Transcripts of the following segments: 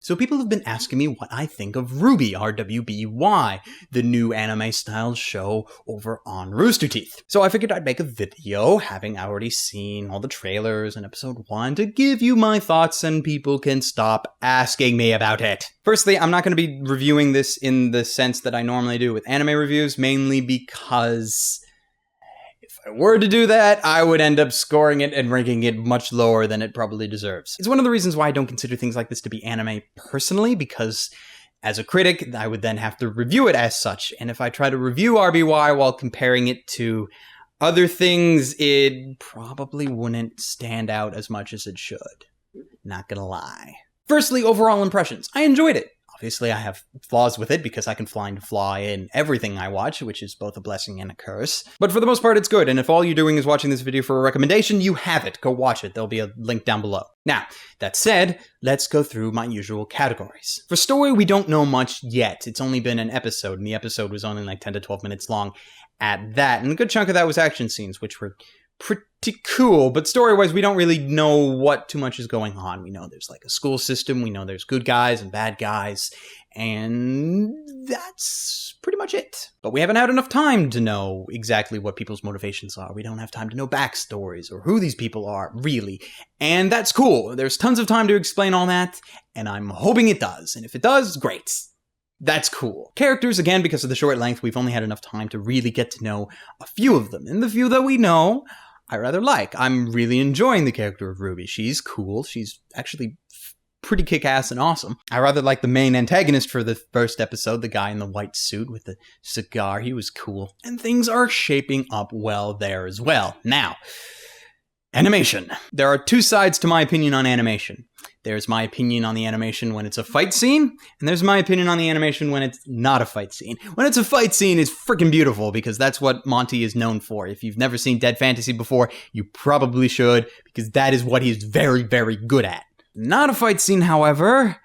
So people have been asking me what I think of RWBY, RWBY, the new anime-style show over on Rooster Teeth. So I figured I'd make a video, having already seen all the trailers in episode 1, to give you my thoughts and people can stop asking me about it. Firstly, I'm not going to be reviewing this in the sense that I normally do with anime reviews, mainly because if I were to do that, I would end up scoring it and ranking it much lower than it probably deserves. It's one of the reasons why I don't consider things like this to be anime personally, because as a critic, I would then have to review it as such. And if I try to review RWBY while comparing it to other things, it probably wouldn't stand out as much as it should. Not gonna lie. Firstly, overall impressions. I enjoyed it. Obviously, I have flaws with it because I can find flaw in everything I watch, which is both a blessing and a curse. But for the most part, it's good, and if all you're doing is watching this video for a recommendation, you have it. Go watch it. There'll be a link down below. Now, that said, let's go through my usual categories. For story, we don't know much yet. It's only been an episode, and the episode was only like 10 to 12 minutes long at that, and a good chunk of that was action scenes, which were pretty cool, but story-wise, we don't really know what too much is going on. We know there's like a school system, we know there's good guys and bad guys, and that's pretty much it. But we haven't had enough time to know exactly what people's motivations are. We don't have time to know backstories or who these people are, really. And that's cool. There's tons of time to explain all that, and I'm hoping it does. And if it does, great. That's cool. Characters, again, because of the short length, we've only had enough time to really get to know a few of them. And the few that we know, I rather like. I'm really enjoying the character of RWBY. She's cool. She's actually pretty kick-ass and awesome. I rather like the main antagonist for the first episode, the guy in the white suit with the cigar. He was cool. And things are shaping up well there as well. Now, animation. There are two sides to my opinion on animation. There's my opinion on the animation when it's a fight scene, and there's my opinion on the animation when it's not a fight scene. When it's a fight scene, it's freaking beautiful, because that's what Monty is known for. If you've never seen Dead Fantasy before, you probably should, because that is what he's very, very good at. Not a fight scene, however.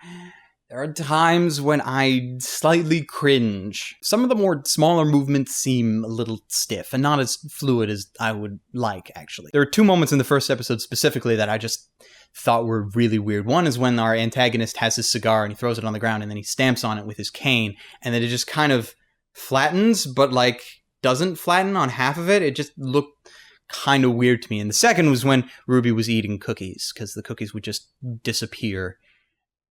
There are times when I slightly cringe. Some of the more smaller movements seem a little stiff and not as fluid as I would like, actually. There are two moments in the first episode specifically that I just thought were really weird. One is when our antagonist has his cigar and he throws it on the ground and then he stamps on it with his cane, and then it just kind of flattens, but like doesn't flatten on half of it. It just looked kind of weird to me. And the second was when RWBY was eating cookies, because the cookies would just disappear.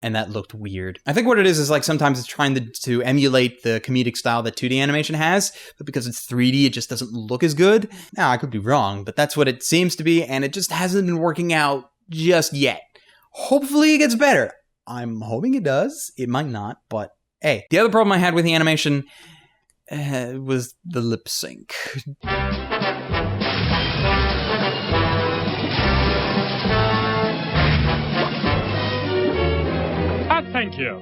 And that looked weird. I think what it is like sometimes it's trying to emulate the comedic style that 2D animation has, but because it's 3D, it just doesn't look as good. Now, I could be wrong, but that's what it seems to be, and it just hasn't been working out just yet. Hopefully it gets better. I'm hoping it does. It might not, but hey. The other problem I had with the animation was the lip sync. Thank you.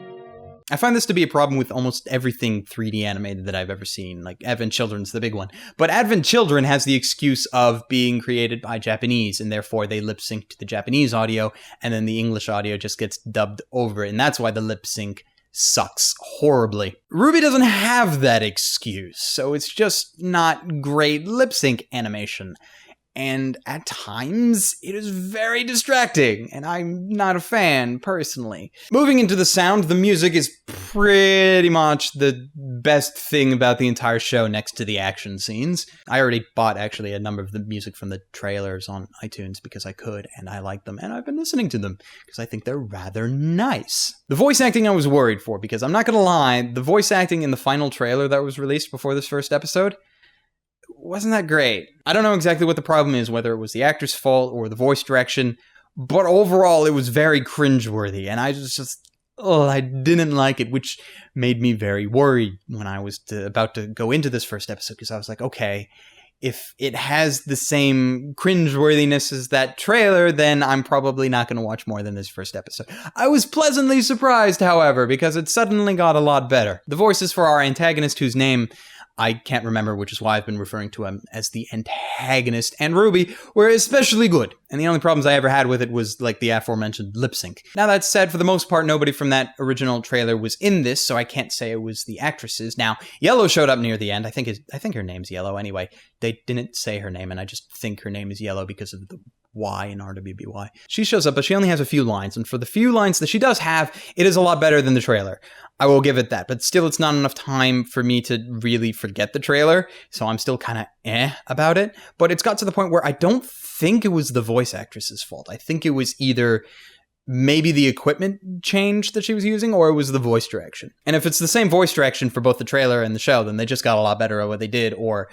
I find this to be a problem with almost everything 3D animated that I've ever seen, like Advent Children's the big one. But Advent Children has the excuse of being created by Japanese, and therefore they lip sync to the Japanese audio, and then the English audio just gets dubbed over it, and that's why the lip sync sucks horribly. RWBY doesn't have that excuse, so it's just not great lip sync animation. And at times, it is very distracting, and I'm not a fan, personally. Moving into the sound, the music is pretty much the best thing about the entire show next to the action scenes. I already bought, actually, a number of the music from the trailers on iTunes because I could, and I like them, and I've been listening to them because I think they're rather nice. The voice acting I was worried for, because I'm not gonna lie, the voice acting in the final trailer that was released before this first episode wasn't that great. I don't know exactly what the problem is, whether it was the actor's fault or the voice direction, but overall it was very cringeworthy, and I I didn't like it, which made me very worried when I was about to go into this first episode, because I was like, okay, if it has the same cringeworthiness as that trailer, then I'm probably not going to watch more than this first episode. I was pleasantly surprised, however, because it suddenly got a lot better. The voices for our antagonist, whose name I can't remember, which is why I've been referring to him as the antagonist, and RWBY were especially good. And the only problems I ever had with it was like the aforementioned lip sync. Now that said, for the most part, nobody from that original trailer was in this, so I can't say it was the actresses. Now, Yellow showed up near the end. I think her name's Yellow anyway. They didn't say her name, and I just think her name is Yellow because of the Y in RWBY. She shows up, but she only has a few lines, and for the few lines that she does have, it is a lot better than the trailer. I will give it that, but still it's not enough time for me to really forget the trailer, so I'm still kind of about it. But it's got to the point where I don't think it was the voice actress's fault. I think it was either maybe the equipment change that she was using, or it was the voice direction. And if it's the same voice direction for both the trailer and the show, then they just got a lot better at what they did, or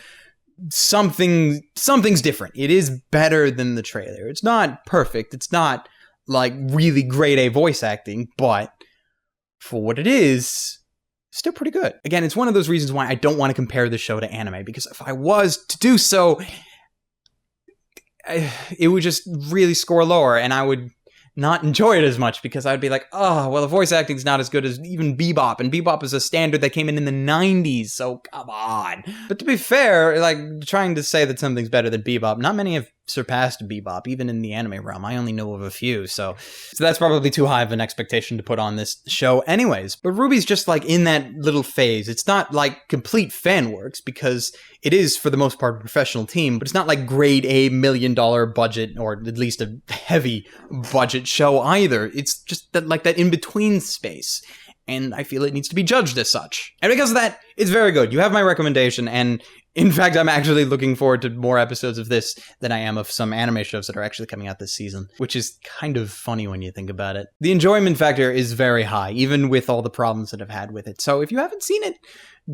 something's different. It is better than the trailer. It's not perfect. It's not like really grade A voice acting, but for what it is, still pretty good. Again, it's one of those reasons why I don't want to compare the show to anime, because if I was to do so, it would just really score lower, and I would not enjoy it as much, because I'd be like, oh, well, the voice acting's not as good as even Bebop, and Bebop is a standard that came in the 90s, so come on. But to be fair, like, trying to say that something's better than Bebop, not many have surpassed Bebop, even in the anime realm. I only know of a few, so that's probably too high of an expectation to put on this show anyways. But RWBY's just like in that little phase. It's not like complete fan works, because it is for the most part a professional team, but it's not like grade A $1 million budget, or at least a heavy budget show either. It's just that, like, that in-between space, and I feel it needs to be judged as such. And because of that, it's very good. You have my recommendation, and in fact, I'm actually looking forward to more episodes of this than I am of some anime shows that are actually coming out this season, which is kind of funny when you think about it. The enjoyment factor is very high, even with all the problems that I've had with it. So if you haven't seen it,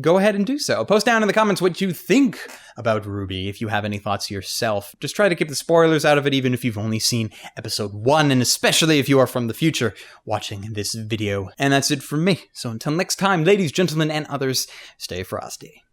go ahead and do so. Post down in the comments what you think about RWBY, if you have any thoughts yourself. Just try to keep the spoilers out of it, even if you've only seen episode 1, and especially if you are from the future watching this video. And that's it from me. So until next time, ladies, gentlemen, and others, stay frosty.